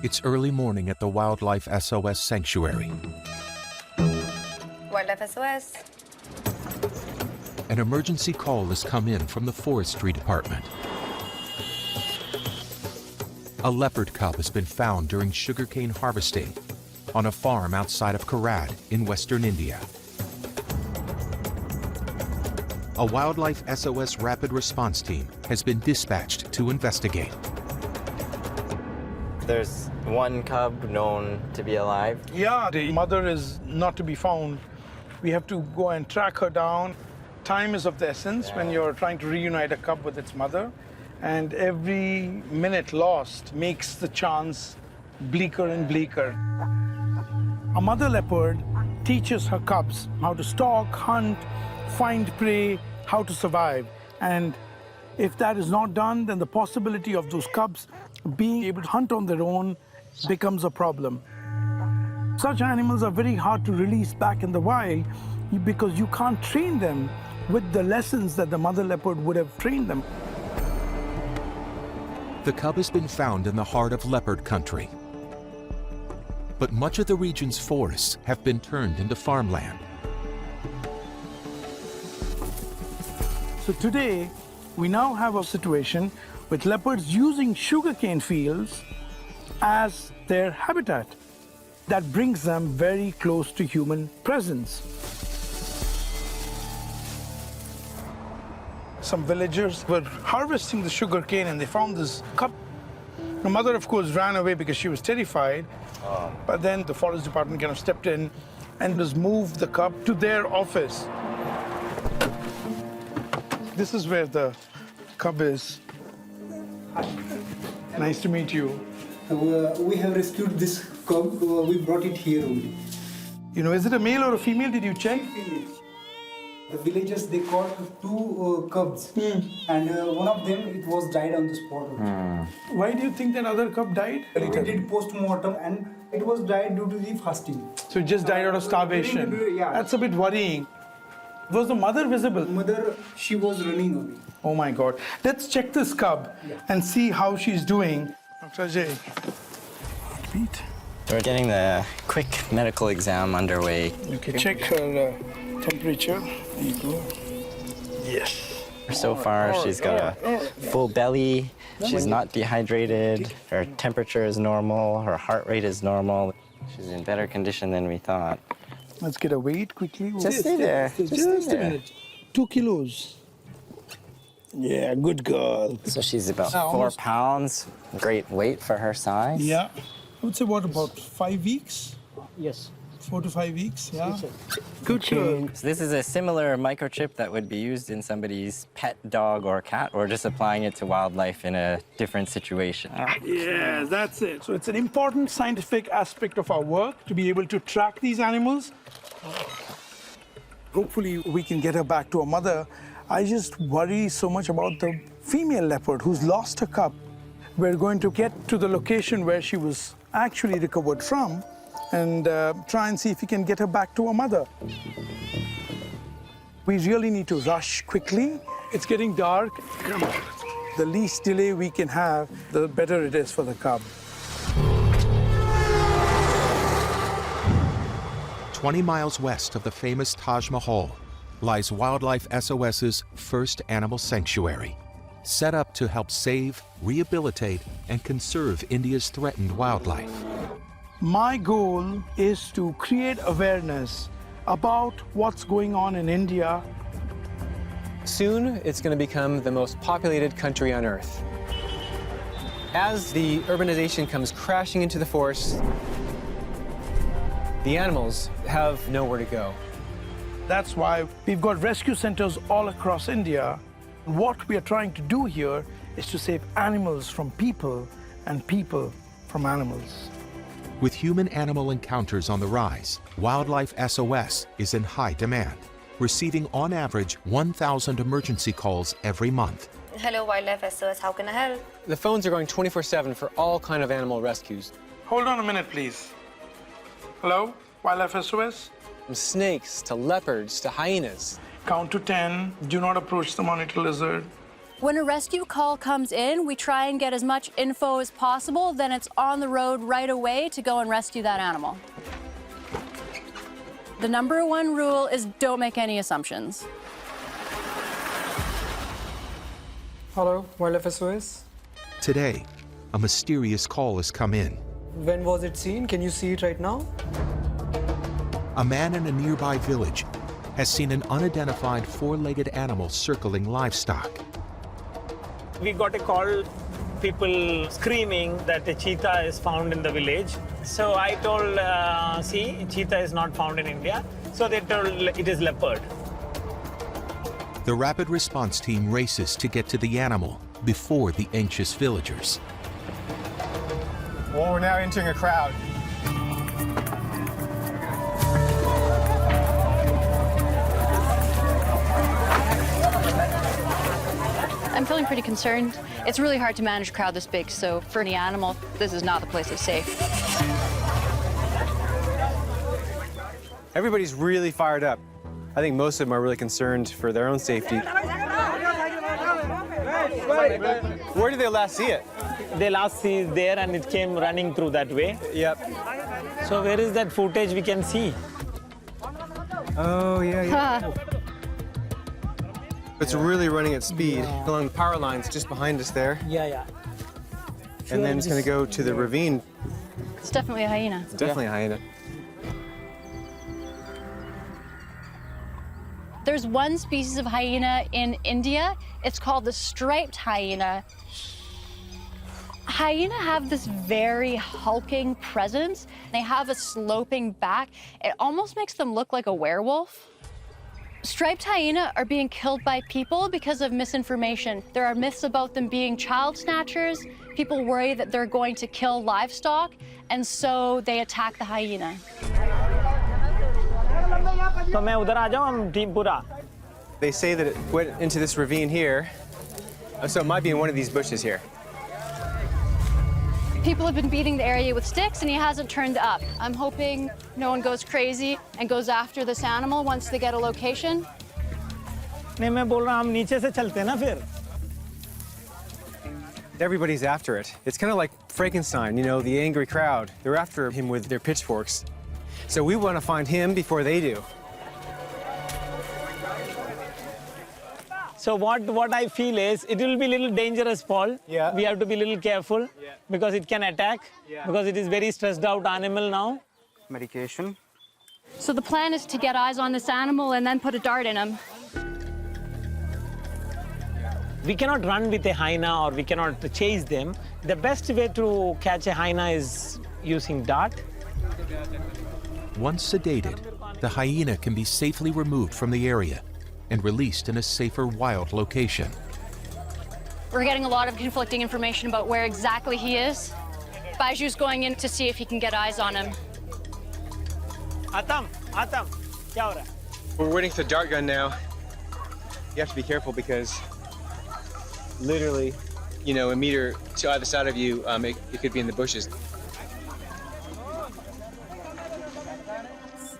It's early morning at the Wildlife SOS sanctuary. Wildlife SOS. An emergency call has come in from the forestry department. A leopard cub has been found during sugarcane harvesting on a farm outside of Karad in western India. A Wildlife SOS rapid response team has been dispatched to investigate. There's one cub known to be alive. Yeah, the mother is not to be found. We have to go and track her down. Time is of the essence when you're trying to reunite a cub with its mother. And every minute lost makes the chance bleaker and bleaker. A mother leopard teaches her cubs how to stalk, hunt, find prey, how to survive. And if that is not done, then the possibility of those cubs being able to hunt on their own becomes a problem. Such animals are very hard to release back in the wild because you can't train them with the lessons that the mother leopard would have trained them. The cub has been found in the heart of leopard country. But much of the region's forests have been turned into farmland. So today, we now have a situation with leopards using sugarcane fields as their habitat. That brings them very close to human presence. Some villagers were harvesting the sugarcane and they found this cub. The mother, of course, ran away because she was terrified. But then the forest department kind of stepped in and just moved the cub to their office. This is where the cub is. Nice to meet you. We have rescued this cub. We brought it here only. You know, is it a male or a female? Did you check? The villagers, they caught two cubs, and one of them, it was died on the spot. Why do you think that other cub died? We did post-mortem, and it was died due to the fasting. So it just died out of starvation. Yeah. That's a bit worrying. Was the mother visible? Mother, she was running away. Oh my God. Let's check this cub and see how she's doing. Dr. Ajay. Heartbeat. We're getting the quick medical exam underway. Okay, check her temperature. There you go. Yes. So far, she's got a full belly. She's not dehydrated. Her temperature is normal. Her heart rate is normal. She's in better condition than we thought. Let's get a weight quickly. Just stay there. Just a minute. 2 kilos. Yeah, good girl. So she's about 4 pounds. Great weight for her size. Yeah. I would say, what, about 5 weeks? Yes. 4 to 5 weeks, yeah. Good girl. So this is a similar microchip that would be used in somebody's pet dog or cat, or just applying it to wildlife in a different situation. Yeah, that's it. So it's an important scientific aspect of our work to be able to track these animals. Hopefully we can get her back to her mother. I just worry so much about the female leopard who's lost her cub. We're going to get to the location where she was actually recovered from and try and see if we can get her back to her mother. We really need to rush quickly. It's getting dark. Come on. The least delay we can have, the better it is for the cub. 20 miles west of the famous Taj Mahal lies Wildlife SOS's first animal sanctuary, set up to help save, rehabilitate, and conserve India's threatened wildlife. My goal is to create awareness about what's going on in India. Soon, it's going to become the most populated country on Earth. As the urbanization comes crashing into the forests, the animals have nowhere to go. That's why we've got rescue centers all across India. What we are trying to do here is to save animals from people and people from animals. With human-animal encounters on the rise, Wildlife SOS is in high demand, receiving on average 1,000 emergency calls every month. Hello, Wildlife SOS. How can I help? The phones are going 24/7 for all kind of animal rescues. Hold on a minute, please. Hello, Wildlife SOS? From snakes to leopards to hyenas. Count to 10. Do not approach the monitor lizard. When a rescue call comes in, we try and get as much info as possible, then it's on the road right away to go and rescue that animal. The number one rule is don't make any assumptions. Hello, Wildlife SOS. Today, a mysterious call has come in. When was it seen? Can you see it right now? A man in a nearby village has seen an unidentified four-legged animal circling livestock. We got a call, people screaming that a cheetah is found in the village. So I told, see, cheetah is not found in India. So they told it is leopard. The rapid response team races to get to the animal before the anxious villagers. Well, we're now entering a crowd. I'm feeling pretty concerned. It's really hard to manage a crowd this big, so for any animal, this is not the place that's safe. Everybody's really fired up. I think most of them are really concerned for their own safety. Where did they last see it? They last see it there and it came running through that way. Yep. So where is that footage we can see? Oh, yeah. It's really running at speed along the power lines just behind us there. Yeah. And then it's going to go to the ravine. It's definitely a hyena. It's definitely a hyena. There's one species of hyena in India. It's called the striped hyena. Hyena have this very hulking presence. They have a sloping back. It almost makes them look like a werewolf. Striped hyena are being killed by people because of misinformation. There are myths about them being child snatchers. People worry that they're going to kill livestock, and so they attack the hyena. They say that it went into this ravine here, so it might be in one of these bushes here. People have been beating the area with sticks, and he hasn't turned up. I'm hoping no one goes crazy and goes after this animal once they get a location. Everybody's after it. It's kind of like Frankenstein, you know, the angry crowd. They're after him with their pitchforks. So we want to find him before they do. So what I feel is it will be a little dangerous, Paul. Yeah. We have to be a little careful because it can attack because it is very stressed out animal now. Medication. So the plan is to get eyes on this animal and then put a dart in him. We cannot run with a hyena or we cannot chase them. The best way to catch a hyena is using dart. Once sedated, the hyena can be safely removed from the area and released in a safer wild location. We're getting a lot of conflicting information about where exactly he is. Baiju's going in to see if he can get eyes on him. Atam, kya ho raha hai? We're waiting for the dart gun now. You have to be careful because literally, you know, a meter to either side of you, it could be in the bushes.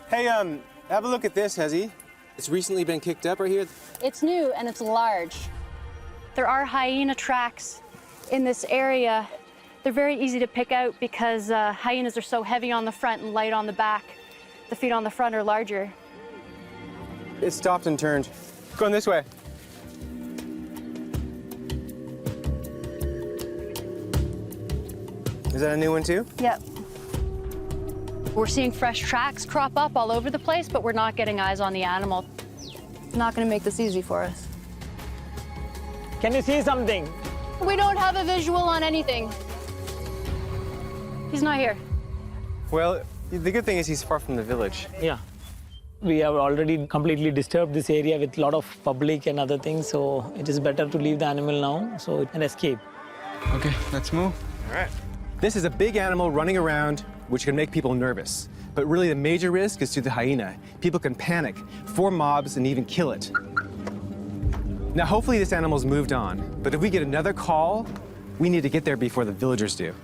Hey, have a look at this, Hezzy. It's recently been kicked up right here. It's new and it's large. There are hyena tracks in this area. They're very easy to pick out because hyenas are so heavy on the front and light on the back. The feet on the front are larger. It stopped and turned. Going this way. Is that a new one too? Yep. We're seeing fresh tracks crop up all over the place, but we're not getting eyes on the animal. Not gonna make this easy for us. Can you see something? We don't have a visual on anything. He's not here. Well, the good thing is he's far from the village. Yeah. We have already completely disturbed this area with a lot of public and other things, so it is better to leave the animal now so it can escape. Okay, let's move. All right. This is a big animal running around, which can make people nervous. But really the major risk is to the hyena. People can panic, form mobs, and even kill it. Now, hopefully this animal's moved on, but if we get another call, we need to get there before the villagers do.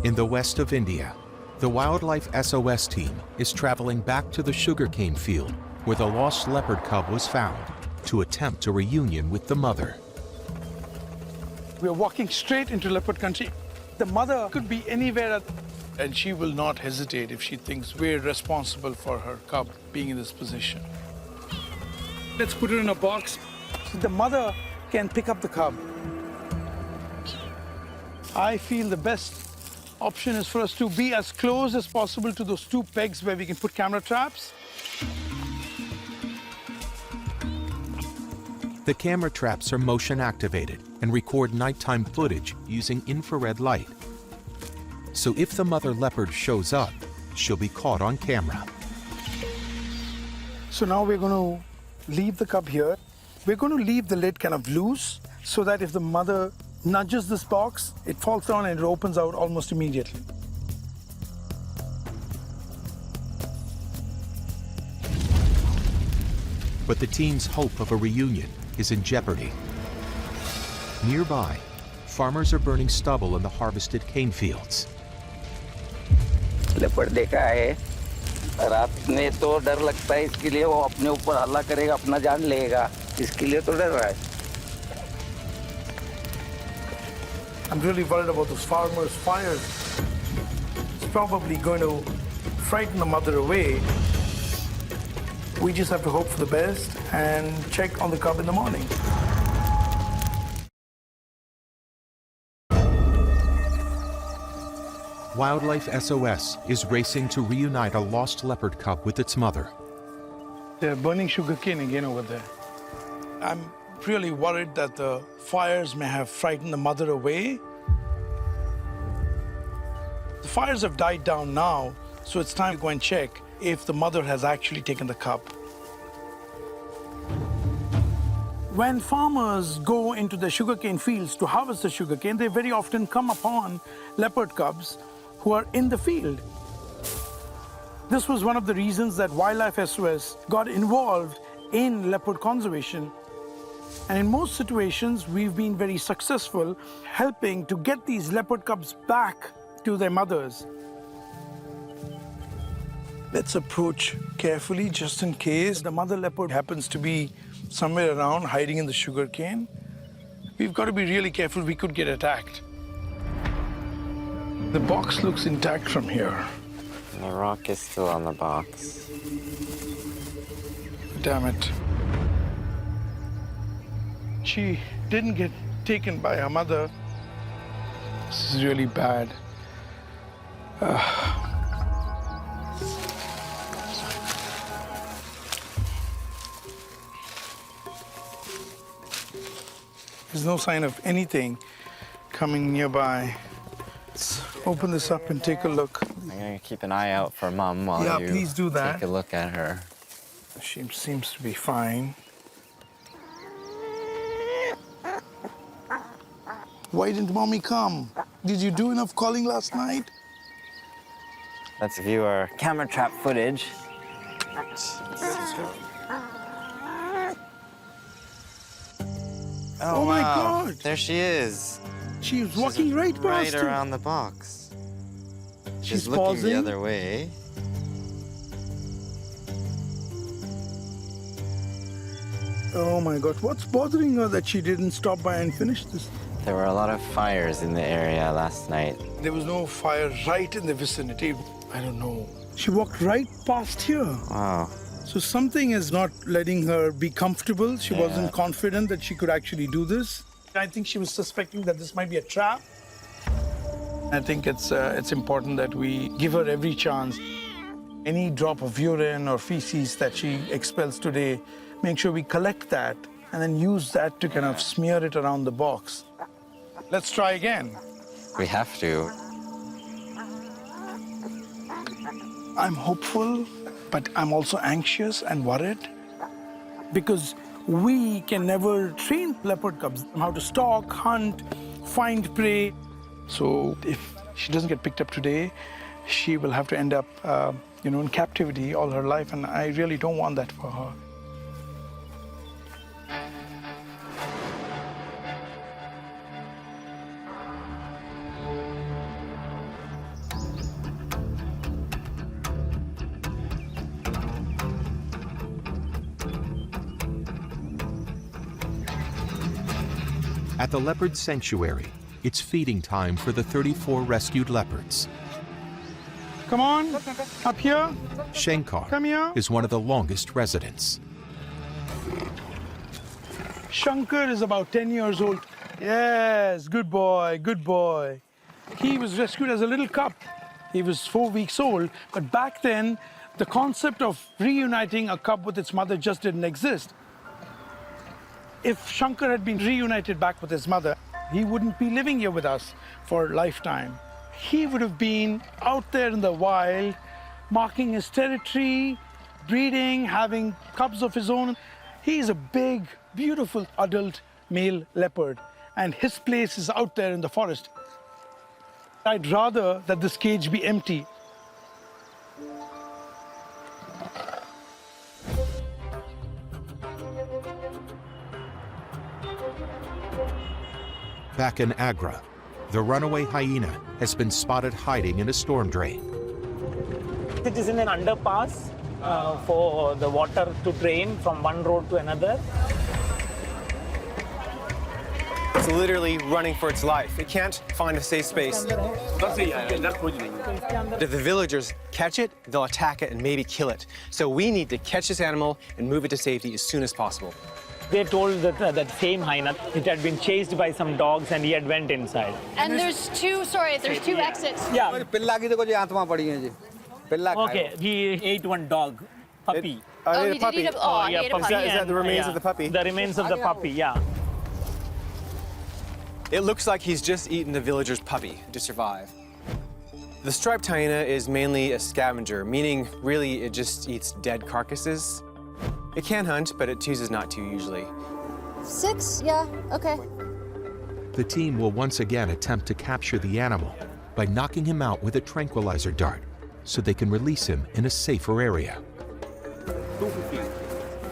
In the west of India, the Wildlife SOS team is traveling back to the sugarcane field where the lost leopard cub was found to attempt a reunion with the mother. We're walking straight into leopard country. The mother could be anywhere, and she will not hesitate if she thinks we're responsible for her cub being in this position. Let's put her in a box so the mother can pick up the cub. I feel the best option is for us to be as close as possible to those two pegs where we can put camera traps. The camera traps are motion activated and record nighttime footage using infrared light. So if the mother leopard shows up, she'll be caught on camera. So now we're going to leave the cub here. We're going to leave the lid kind of loose so that if the mother nudges this box, it falls down and it opens out almost immediately. But the team's hope of a reunion is in jeopardy. Nearby, farmers are burning stubble in the harvested cane fields. Leopard देखा है रात में तो डर लगता है इसके लिए वो अपने ऊपर हल्ला करेगा अपना जान लेगा इसके लिए तो डर रहा है I'm really worried about those farmers' fires. It's probably going to frighten the mother away. We just have to hope for the best and check on the cub in the morning. Wildlife SOS is racing to reunite a lost leopard cub with its mother. They're burning sugarcane again over there. I'm really worried that the fires may have frightened the mother away. The fires have died down now, so it's time to go and check if the mother has actually taken the cub. When farmers go into the sugarcane fields to harvest the sugarcane, they very often come upon leopard cubs who are in the field. This was one of the reasons that Wildlife SOS got involved in leopard conservation. And in most situations, we've been very successful helping to get these leopard cubs back to their mothers. Let's approach carefully just in case the mother leopard happens to be somewhere around hiding in the sugarcane. We've got to be really careful, we could get attacked. The box looks intact from here. The rock is still on the box. Damn it. She didn't get taken by her mother. This is really bad. There's no sign of anything coming nearby. Let's open this up and take a look. I'm gonna keep an eye out for Mom while you please do that. take a look at her. She seems to be fine. Why didn't Mommy come? Did you do enough calling last night? Let's view our camera trap footage. Oh my wow. God. There she is. She's walking right past Right you. around the box. She's looking pausing. the other way. Oh my God, what's bothering her that she didn't stop by and finish this? There were a lot of fires in the area last night. There was no fire right in the vicinity. I don't know. She walked right past here. Wow. So something is not letting her be comfortable. She Yeah. wasn't confident that she could actually do this. I think she was suspecting that this might be a trap. I think it's important that we give her every chance. Any drop of urine or feces that she expels today, make sure we collect that and then use that to kind of smear it around the box. Let's try again. We have to. I'm hopeful, but I'm also anxious and worried because we can never train leopard cubs how to stalk, hunt, find prey. So if she doesn't get picked up today, she will have to end up, in captivity all her life, and I really don't want that for her. At the leopard sanctuary, it's feeding time for the 34 rescued leopards. Come on, up here. Shankar Come here. is one of the longest residents. Shankar is about 10 years old. Yes, good boy, good boy. He was rescued as a little cub. He was 4 weeks old, but back then, the concept of reuniting a cub with its mother just didn't exist. If Shankar had been reunited back with his mother, he wouldn't be living here with us for a lifetime. He would have been out there in the wild, marking his territory, breeding, having cubs of his own. He's a big, beautiful adult male leopard, and his place is out there in the forest. I'd rather that this cage be empty. Back in Agra, the runaway hyena has been spotted hiding in a storm drain. It is in an underpass for the water to drain from one road to another. It's literally running for its life. It can't find a safe space. If the villagers catch it, they'll attack it and maybe kill it. So we need to catch this animal and move it to safety as soon as possible. They told that that same hyena, it had been chased by some dogs and he had went inside. And there's two exits. Yeah. Okay, he ate one dog, puppy. Oh, He he ate a puppy. did eat a, he ate a puppy. puppy. Is that the remains Yeah, of the puppy? The remains of the puppy, yeah. It looks like he's just eaten the villager's puppy to survive. The striped hyena is mainly a scavenger, meaning really it just eats dead carcasses. It can hunt, but it chooses not to usually. 6, yeah, okay. The team will once again attempt to capture the animal by knocking him out with a tranquilizer dart so they can release him in a safer area.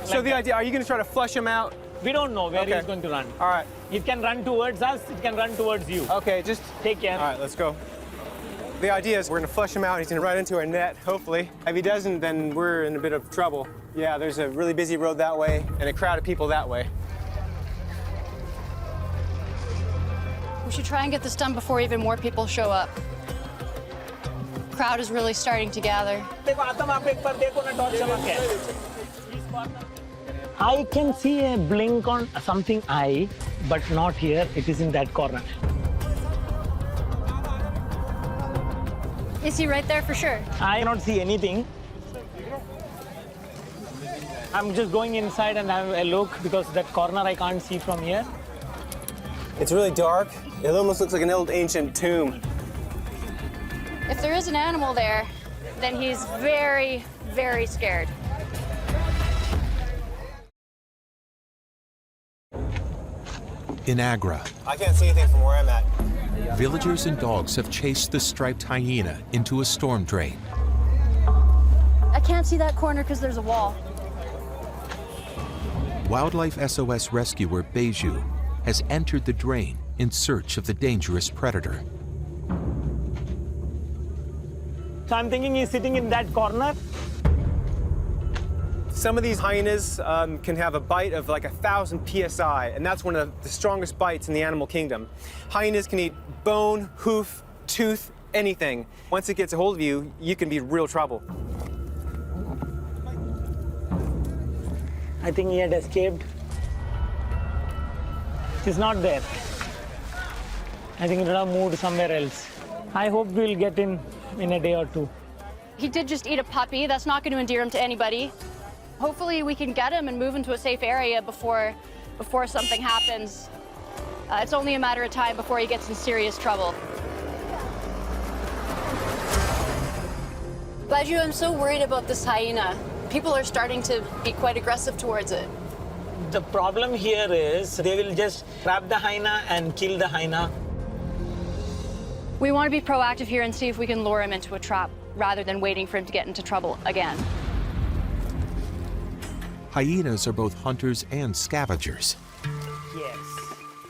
So the idea, are you going to try to flush him out? We don't know where Okay. he's going to run. All right. It can run towards us, it can run towards you. Okay, just Take care. All right, let's go. The idea is we're going to flush him out. He's going to run into our net, hopefully. If he doesn't, then we're in a bit of trouble. Yeah, there's a really busy road that way and a crowd of people that way. We should try and get this done before even more people show up. Crowd is really starting to gather. I can see a blink on something eye, but not here. It is in that corner. Is he right there for sure? I cannot see anything. I'm just going inside and have a look because that corner I can't see from here. It's really dark. It almost looks like an old ancient tomb. If there is an animal there, then he's very, very scared. In Agra, I can't see anything from where I'm at. villagers and dogs have chased the striped hyena into a storm drain. I can't see that corner because there's a wall. Wildlife SOS rescuer Beju has entered the drain in search of the dangerous predator. So I'm thinking he's sitting in that corner. Some of these hyenas can have a bite of like 1,000 psi, and that's one of the strongest bites in the animal kingdom. Hyenas can eat bone, hoof, tooth, anything. Once it gets a hold of you, you can be in real trouble. I think he had escaped. He's not there. I think he would have moved somewhere else. I hope we'll get in a day or two. He did just eat a puppy. That's not going to endear him to anybody. Hopefully we can get him and move him to a safe area before something happens. It's only a matter of time before he gets in serious trouble. Baju, I'm so worried about this hyena. People are starting to be quite aggressive towards it. The problem here is they will just grab the hyena and kill the hyena. We want to be proactive here and see if we can lure him into a trap rather than waiting for him to get into trouble again. Hyenas are both hunters and scavengers, Yes.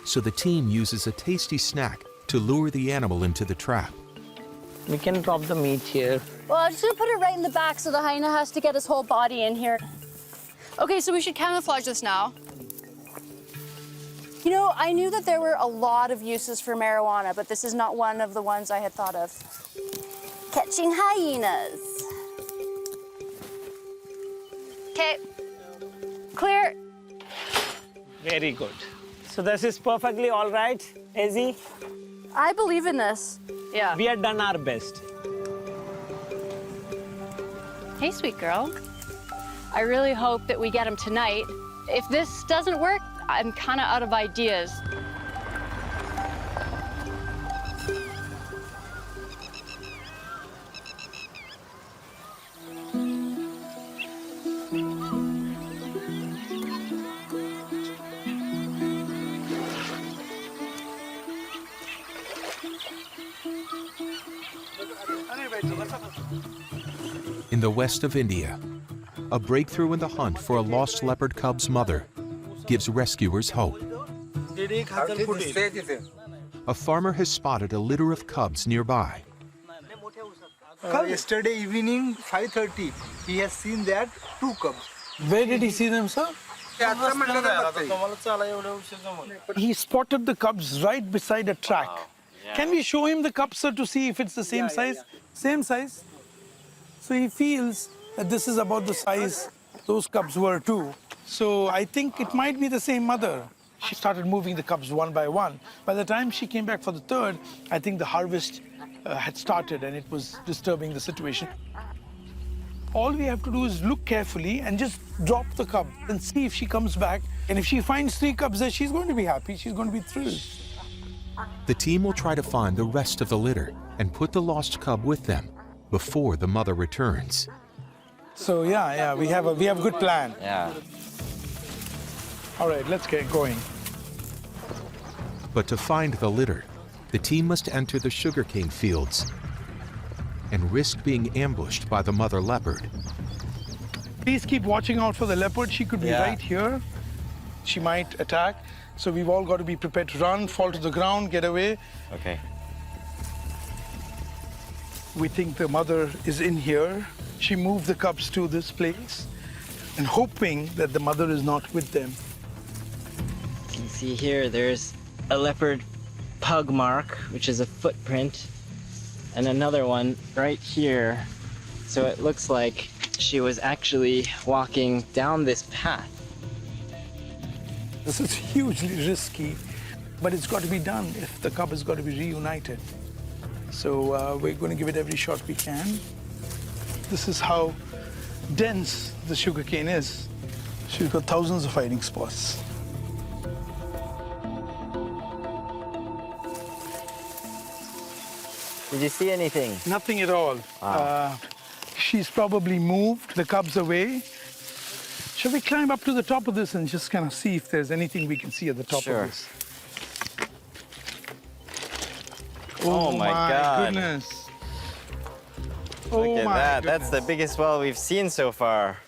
so the team uses a tasty snack to lure the animal into the trap. We can drop the meat here. Well, I'm just going to put it right in the back so the hyena has to get his whole body in here. Okay, so we should camouflage this now. You know, I knew that there were a lot of uses for marijuana, but this is not one of the ones I had thought of. Catching hyenas. Okay, clear. Very good. So this is perfectly all right, Izzy? I believe in this. Yeah. We have done our best. Hey, sweet girl. I really hope that we get him tonight. If this doesn't work, I'm kind of out of ideas. In the west of India, a breakthrough in the hunt for a lost leopard cub's mother gives rescuers hope. A farmer has spotted a litter of cubs nearby. Yesterday evening, 5:30, he has seen that 2 cubs. Where did he see them, sir? He spotted the cubs right beside a track. Can we show him the cubs, sir, to see if it's the same size? Same size. So he feels that this is about the size those cubs were too. So I think it might be the same mother. She started moving the cubs one by one. By the time she came back for the third, I think the harvest had started and it was disturbing the situation. All we have to do is look carefully and just drop the cub and see if she comes back. And if she finds 3 cubs there, she's going to be happy. She's going to be thrilled. The team will try to find the rest of the litter and put the lost cub with them before the mother returns. So yeah, we have a good plan. Yeah. All right, let's get going. But to find the litter, the team must enter the sugarcane fields and risk being ambushed by the mother leopard. Please keep watching out for the leopard. She could be right here. She might attack. So we've all got to be prepared to run, fall to the ground, get away. Okay. We think the mother is in here. She moved the cubs to this place and hoping that the mother is not with them. You can see here, there's a leopard pug mark, which is a footprint, and another one right here. So it looks like she was actually walking down this path. This is hugely risky, but it's got to be done if the cub has got to be reunited. So we're going to give it every shot we can. This is how dense the sugarcane is. She's got thousands of hiding spots. Did you see anything? Nothing at all. Wow. She's probably moved the cubs away. Shall we climb up to the top of this and just kind of see if there's anything we can see at the top of this? Oh my God. Goodness. Look at that. Goodness. That's the biggest well we've seen so far.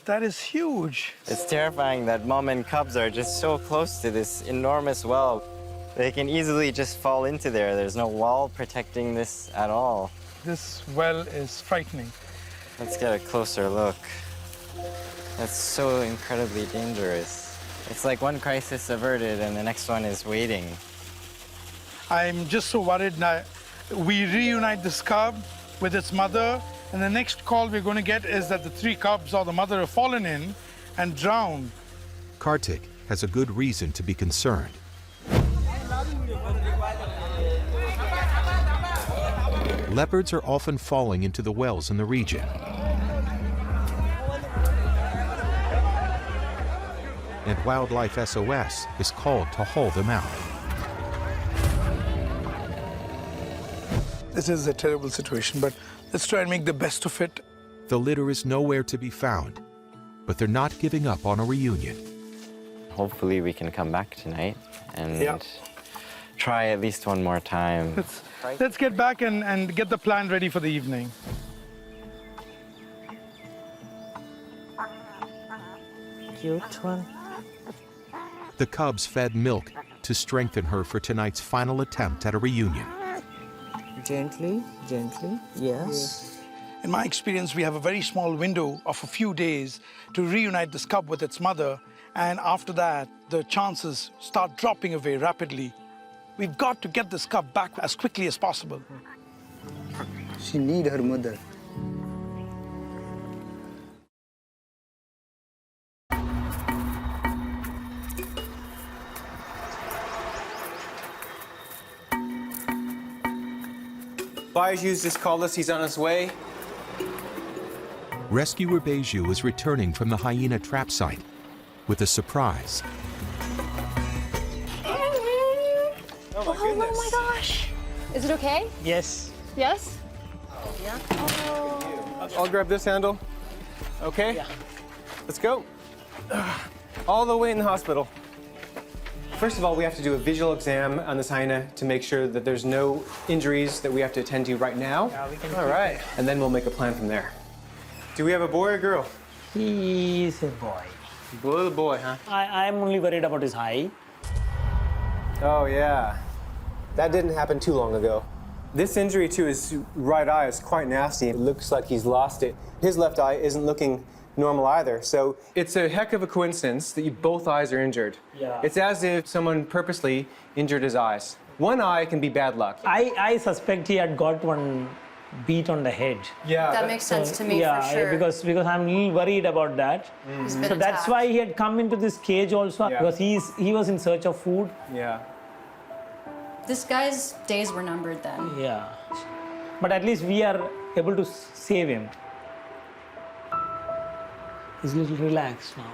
That is huge. It's terrifying that mom and cubs are just so close to this enormous well. They can easily just fall into there. There's no wall protecting this at all. This well is frightening. Let's get a closer look. That's so incredibly dangerous. It's like one crisis averted and the next one is waiting. I'm just so worried now. We reunite this cub with its mother, and the next call we're going to get is that the 3 cubs or the mother have fallen in and drowned. Kartik has a good reason to be concerned. Leopards are often falling into the wells in the region. And Wildlife SOS is called to haul them out. This is a terrible situation, but let's try and make the best of it. The litter is nowhere to be found, but they're not giving up on a reunion. Hopefully we can come back tonight and try at least one more time. Let's get back and get the plan ready for the evening. Cute one. The cubs fed milk to strengthen her for tonight's final attempt at a reunion. Gently, gently, yes. In my experience, we have a very small window of a few days to reunite this cub with its mother, And after that, the chances start dropping away rapidly. We've got to get this cub back as quickly as possible. She needs her mother. Baiju's just called us. He's on his way. Rescuer Beju is returning from the hyena trap site with a surprise. Oh my goodness. Oh my gosh. Is it okay? Yes. Yes? I'll grab this handle. Okay? Yeah. Let's go. All the way in the hospital. First of all, we have to do a visual exam on this hyena to make sure that there's no injuries that we have to attend to right now. Yeah, we can all right. And then we'll make a plan from there. Do we have a boy or girl? He's a boy. Little boy, huh? I'm only worried about his eye. Oh, yeah. That didn't happen too long ago. This injury to his right eye is quite nasty. It looks like he's lost it. His left eye isn't looking normal either. So it's a heck of a coincidence that both eyes are injured. Yeah. It's as if someone purposely injured his eyes. One eye can be bad luck. I suspect he had got one beat on the head. Yeah. That makes sense to me Yeah, for sure. because I'm a little worried about that. He's been So that's attacked. why he had come into this cage also, Yeah. because he was in search of food. Yeah. This guy's days were numbered then. Yeah. But at least we are able to save him. He's a little relaxed now.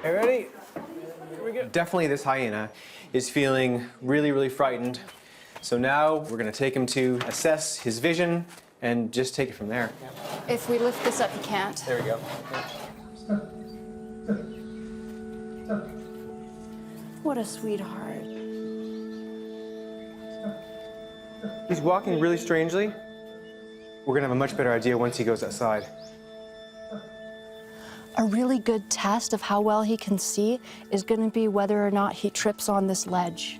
Are you ready? Here we go. Definitely this hyena is feeling really, really frightened. So now we're going to take him to assess his vision and just take it from there. If we lift this up, he can't. There we go. What a sweetheart. He's walking really strangely. We're going to have a much better idea once he goes outside. A really good test of how well he can see is going to be whether or not he trips on this ledge.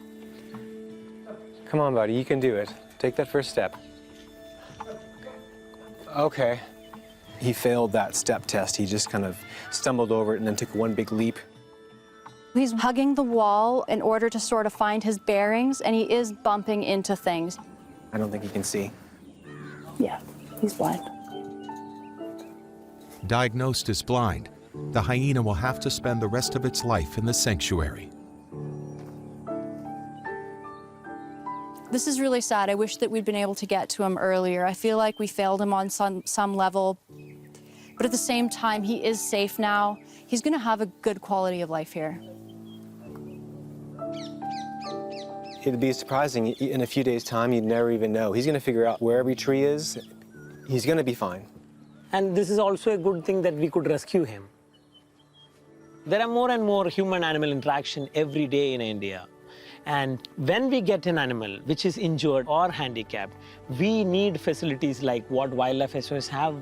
Come on, buddy, you can do it. Take that first step. Okay. He failed that step test. He just kind of stumbled over it and then took one big leap. He's hugging the wall in order to sort of find his bearings, and he is bumping into things. I don't think he can see. Yeah, he's blind. Diagnosed as blind, the hyena will have to spend the rest of its life in the sanctuary. This is really sad. I wish that we'd been able to get to him earlier. I feel like we failed him on some level. But at the same time, he is safe now. He's going to have a good quality of life here. It'd be surprising. In a few days' time, you'd never even know. He's going to figure out where every tree is. He's going to be fine. And this is also a good thing that we could rescue him. There are more and more human-animal interaction every day in India. And when we get an animal which is injured or handicapped, we need facilities like what Wildlife SOS have,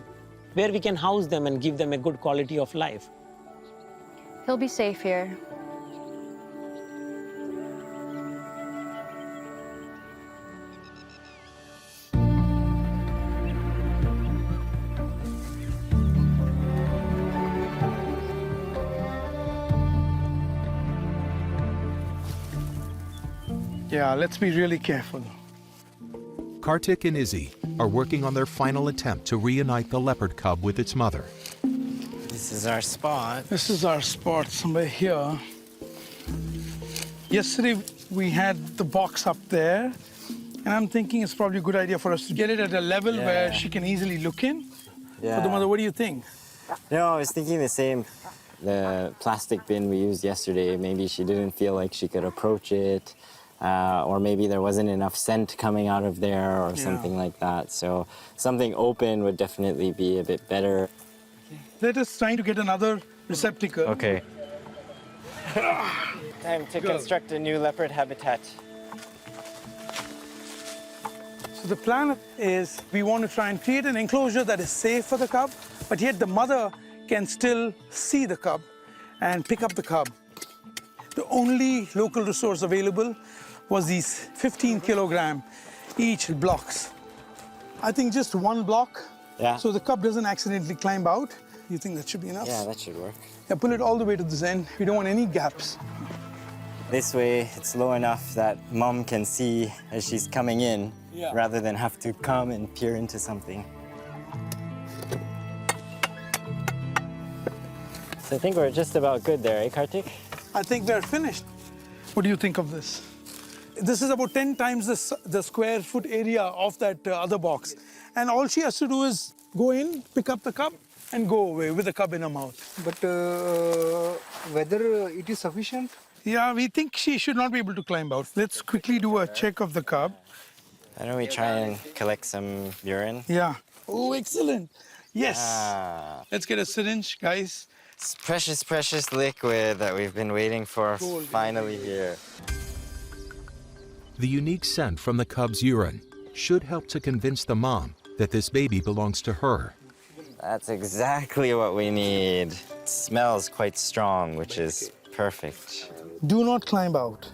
where we can house them and give them a good quality of life. He'll be safe here. Yeah, let's be really careful. Kartik and Izzy are working on their final attempt to reunite the leopard cub with its mother. This is our spot. This is our spot somewhere here. Yesterday, we had the box up there, and I'm thinking it's probably a good idea for us to get it at a level where she can easily look in. Yeah. For the mother, what do you think? No, I was thinking the same. The plastic bin we used yesterday, maybe she didn't feel like she could approach it. Or maybe there wasn't enough scent coming out of there or something like that. So something open would definitely be a bit better. Let us try to get another receptacle. Okay. Time to construct a new leopard habitat. So the plan is we want to try and create an enclosure that is safe for the cub, but yet the mother can still see the cub and pick up the cub. The only local resource available was these 15-kilogram each blocks. I think just one block, so the cub doesn't accidentally climb out, You think that should be enough? Yeah, that should work. Yeah, pull it all the way to this end. We don't want any gaps. This way, it's low enough that Mom can see as she's coming in, rather than have to come and peer into something. So I think we're just about good there, eh, Kartik? I think we're finished. What do you think of this? This is about 10 times the square foot area of that other box. And all she has to do is go in, pick up the cub, and go away with the cub in her mouth. But whether it is sufficient? Yeah, we think she should not be able to climb out. Let's quickly do a check of the cub. Why don't we try and collect some urine? Yeah. Oh, excellent. Yes. Ah. Let's get a syringe, guys. It's precious, precious liquid that we've been waiting for, finally here. The unique scent from the cub's urine should help to convince the mom that this baby belongs to her. That's exactly what we need. It smells quite strong, which is perfect. Do not climb out.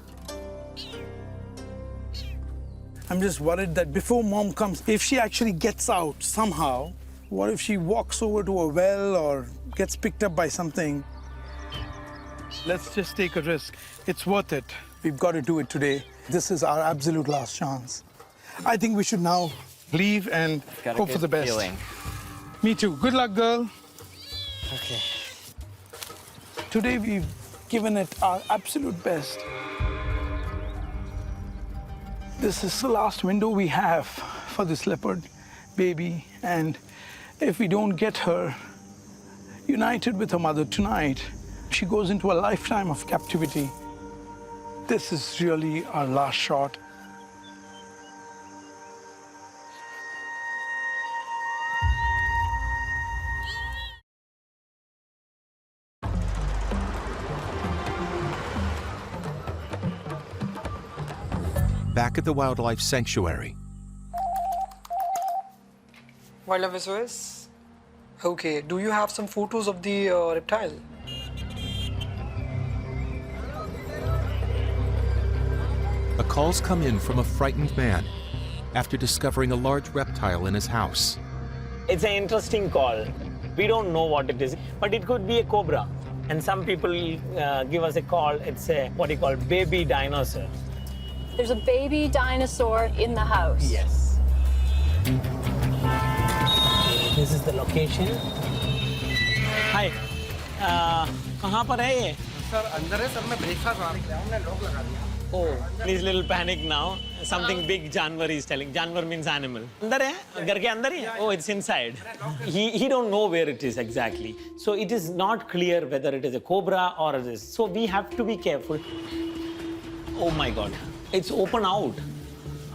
I'm just worried that before Mom comes, if she actually gets out somehow, what if she walks over to a well or gets picked up by something? Let's just take a risk. It's worth it. We've got to do it today. This is our absolute last chance. I think we should now leave and hope for the best. Feeling. Me too. Good luck, girl. Okay. Today we've given it our absolute best. This is the last window we have for this leopard baby, and if we don't get her united with her mother tonight, she goes into a lifetime of captivity. This is really our last shot. Back at the Wildlife Sanctuary, Wildlife SOS? Okay, do you have some photos of the reptile? a call's come in from a frightened man after discovering a large reptile in his house. It's an interesting call. We don't know what it is, but it could be a cobra. And some people give us a call, it's a, what you call, baby dinosaur. There's a baby dinosaur in the house. Yes. This is the location. Hi. कहाँ पर है ये? Sir अंदर है sir मैं breakfast बना रहा हूँ हमने लॉक लगा दिया. Oh, please little panic now. Something big Janwar is telling. Janwar means animal. अंदर है? घर के अंदर ही है? Oh, it's inside. He don't know where it is exactly. So it is not clear whether it is a cobra or it is. So we have to be careful. Oh my God. It's open out.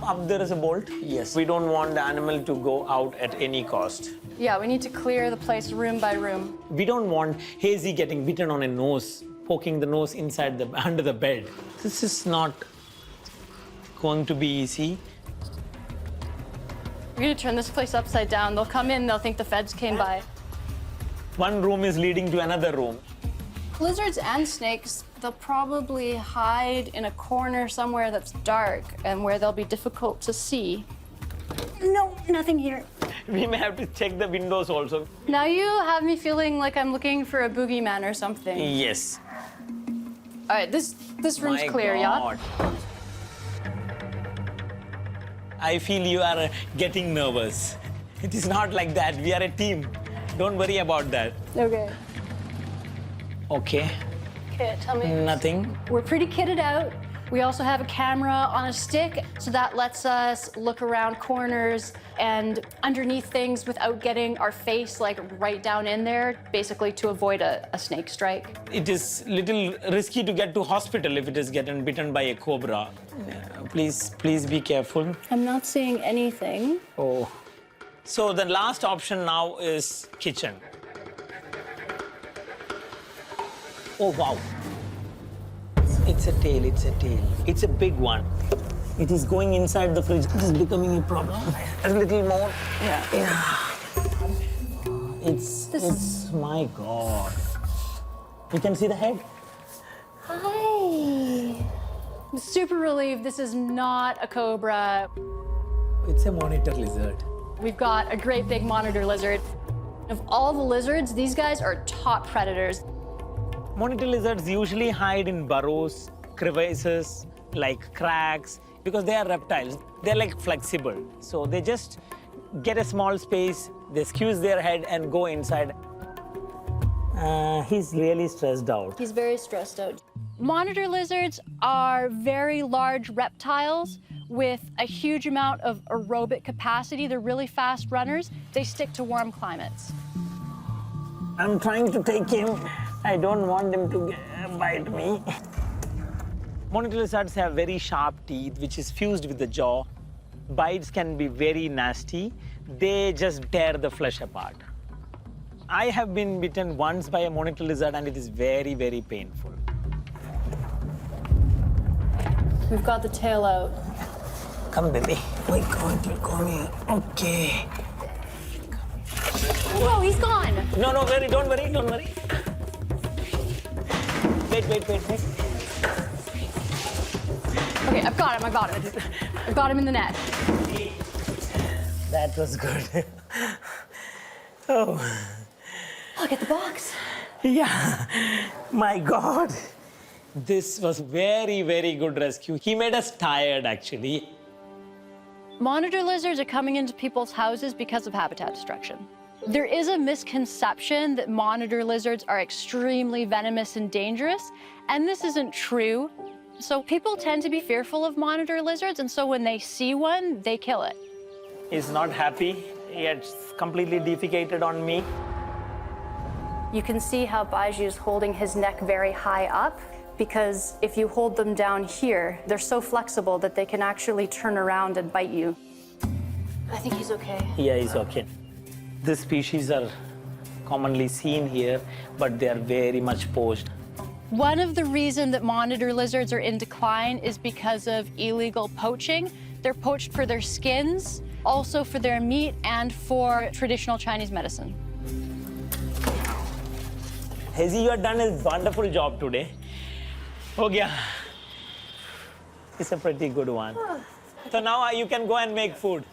Up there is a bolt. Yes. We don't want the animal to go out at any cost. Yeah, we need to clear the place room by room. We don't want Hazy getting bitten on a nose, poking the nose inside the under the bed. This is not going to be easy. We're gonna turn this place upside down. They'll come in, they'll think the feds came by. One room is leading to another room. Lizards and snakes, they'll probably hide in a corner somewhere that's dark and where they'll be difficult to see. No, nothing here. We may have to check the windows also. Now you have me feeling like I'm looking for a boogeyman or something. Yes. All right, this room's clear, God. yeah? I feel you are getting nervous. It is not like that. We are a team. Don't worry about that. Okay. Okay. Okay, tell me. Nothing. We're pretty kitted out. We also have a camera on a stick, so that lets us look around corners and underneath things without getting our face like right down in there, basically to avoid a snake strike. It is little risky to get to hospital if it is getting bitten by a cobra. Please be careful. I'm not seeing anything. Oh. So the last option now is kitchen. Oh, wow. It's a tail, it's a tail. It's a big one. It is going inside the fridge. It is becoming a problem. A little more. Yeah. It's my God. You can see the head. Hi. I'm super relieved this is not a cobra. It's a monitor lizard. We've got a great big monitor lizard. Of all the lizards, these guys are top predators. Monitor lizards usually hide in burrows, crevices, like cracks, because they are reptiles. They're like flexible. So they just get a small space, they squeeze their head and go inside. He's really stressed out. He's very stressed out. Monitor lizards are very large reptiles with a huge amount of aerobic capacity. They're really fast runners. They stick to warm climates. I'm trying to take him. I don't want him to bite me. Monitor lizards have very sharp teeth, which is fused with the jaw. Bites can be very nasty. They just tear the flesh apart. I have been bitten once by a monitor lizard, and it is very, very painful. We've got the tail out. Come, baby. My God, you come here. Okay. Whoa, he's gone. No, don't worry. Wait. Okay, I've got him. I've got him in the net. That was good. Oh. Look at the box. Yeah, my God. This was very, very good rescue. He made us tired, actually. Monitor lizards are coming into people's houses because of habitat destruction. There is a misconception that monitor lizards are extremely venomous and dangerous, and this isn't true. So people tend to be fearful of monitor lizards, and so when they see one, they kill it. He's not happy. He had completely defecated on me. You can see how Baiju is holding his neck very high up, because if you hold them down here, they're so flexible that they can actually turn around and bite you. I think he's okay. Yeah, he's okay. These species are commonly seen here, but they are very much poached. One of the reasons that monitor lizards are in decline is because of illegal poaching. They're poached for their skins, also for their meat, and for traditional Chinese medicine. Hazy, you have done a wonderful job today. Oh, yeah. It's a pretty good one. So now you can go and make food.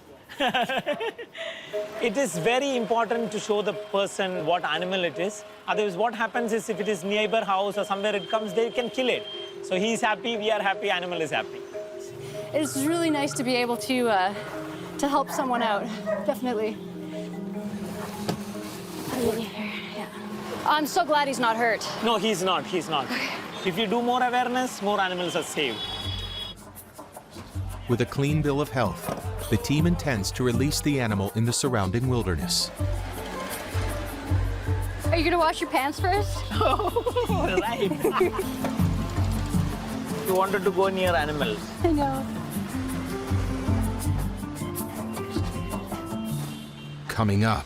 It is very important to show the person what animal it is. Otherwise, what happens is if it is neighbor house or somewhere it comes, they can kill it. So he's happy, we are happy, animal is happy. It's really nice to be able to help someone out, definitely. Yeah. I'm so glad he's not hurt. No, he's not. Okay. If you do more awareness, more animals are saved. With a clean bill of health, the team intends to release the animal in the surrounding wilderness. Are you gonna wash your pants first? Oh, right. You wanted to go near animals. I know. Coming up.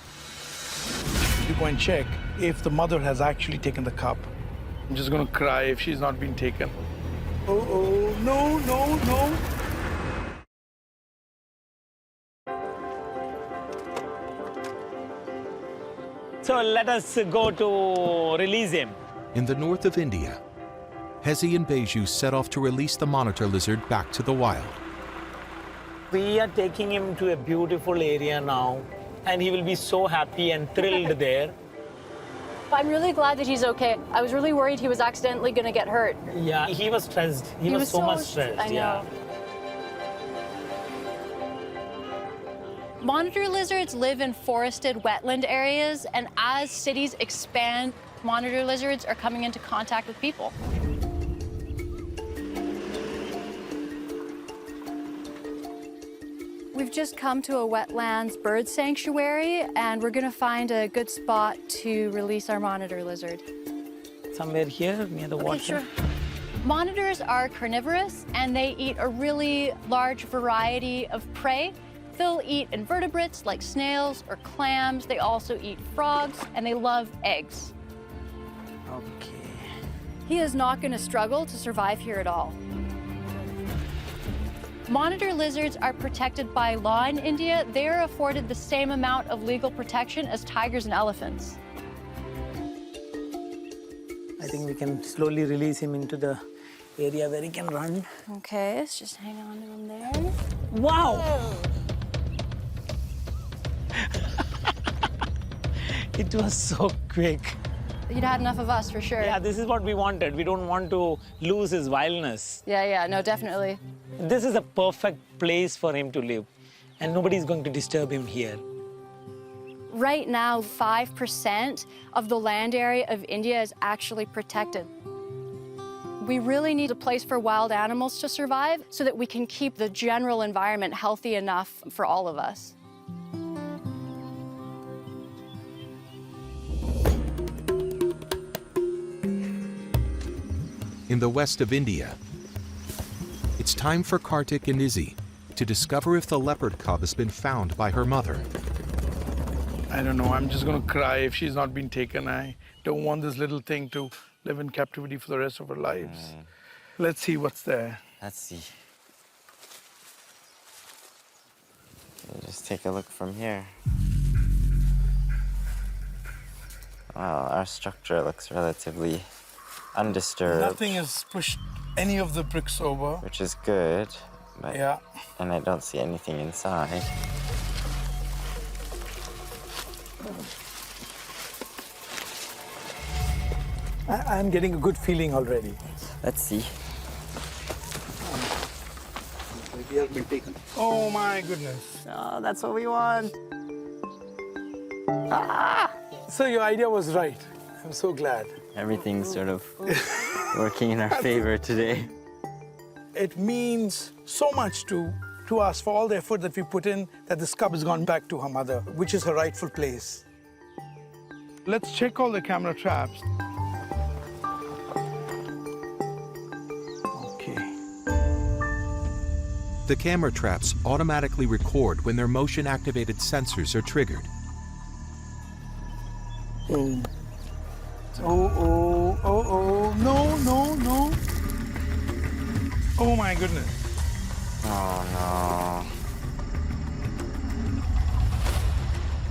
You go and check if the mother has actually taken the cub. I'm just gonna cry if she's not been taken. Oh, no. So let us go to release him. In the north of India, Hezi and Baiju set off to release the monitor lizard back to the wild. We are taking him to a beautiful area now, and he will be so happy and thrilled there. I'm really glad that he's okay. I was really worried he was accidentally gonna get hurt. Yeah, he was stressed. He was so much stressed. I know. Yeah. Monitor lizards live in forested wetland areas, and as cities expand, monitor lizards are coming into contact with people. We've just come to a wetlands bird sanctuary, and we're gonna find a good spot to release our monitor lizard. Somewhere here near the water. Okay, sure. Monitors are carnivorous, and they eat a really large variety of prey. They'll eat invertebrates like snails or clams. They also eat frogs, and they love eggs. Okay. He is not going to struggle to survive here at all. Monitor lizards are protected by law in India. They are afforded the same amount of legal protection as tigers and elephants. I think we can slowly release him into the area where he can run. Okay, let's just hang on to him there. Wow! It was so quick. You'd had enough of us, for sure. Yeah, this is what we wanted. We don't want to lose his wildness. Yeah, no, definitely. This is a perfect place for him to live, and nobody's going to disturb him here. Right now, 5% of the land area of India is actually protected. We really need a place for wild animals to survive so that we can keep the general environment healthy enough for all of us. In the west of India, it's time for Kartik and Izzy to discover if the leopard cub has been found by her mother. I don't know, I'm just gonna cry if she's not been taken. I don't want this little thing to live in captivity for the rest of her lives. Let's see what's there. Let's see. We'll just take a look from here. Wow, our structure looks relatively undisturbed. Nothing has pushed any of the bricks over. Which is good. But, yeah. And I don't see anything inside. I'm getting a good feeling already. Let's see. Oh my goodness. Oh, that's what we want. So your idea was right. I'm so glad. Everything's sort of working in our favor today. It means so much to us for all the effort that we put in that this cub has gone back to her mother, which is her rightful place. Let's check all the camera traps. The camera traps automatically record when their motion-activated sensors are triggered. Oh, no. Oh my goodness. Oh no.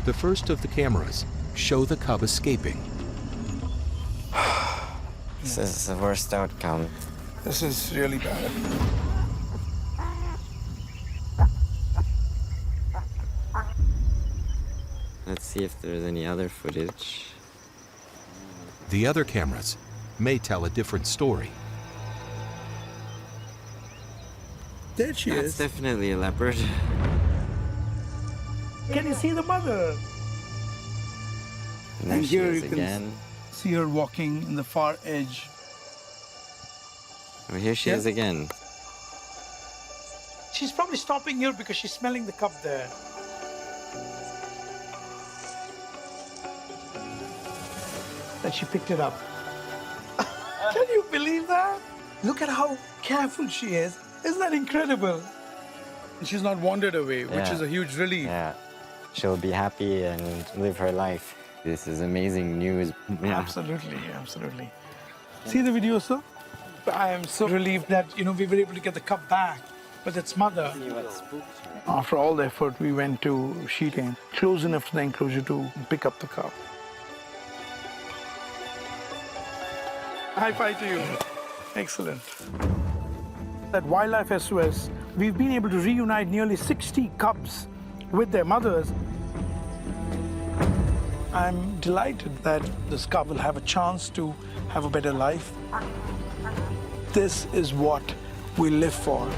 The first of the cameras show the cub escaping. This is the worst outcome. This is really bad. Let's see if there's any other footage. The other cameras may tell a different story. There she That's is. definitely a leopard. Can you see the mother? And here she you is can again. see her walking in the far edge. Oh, here she is again. She's probably stopping here because she's smelling the cub there. That she picked it up. Can you believe that? Look at how careful she is. Isn't that incredible? She's not wandered away, which is a huge relief. Yeah. She'll be happy and live her life. This is amazing news. Yeah. Absolutely. See the video, sir? I am so relieved that, we were able to get the cub back with its mother. After all the effort, we went to she came close enough to the enclosure to pick up the cub. High five to you. Excellent. At Wildlife SOS, we've been able to reunite nearly 60 cubs with their mothers. I'm delighted that this cub will have a chance to have a better life. This is what we live for.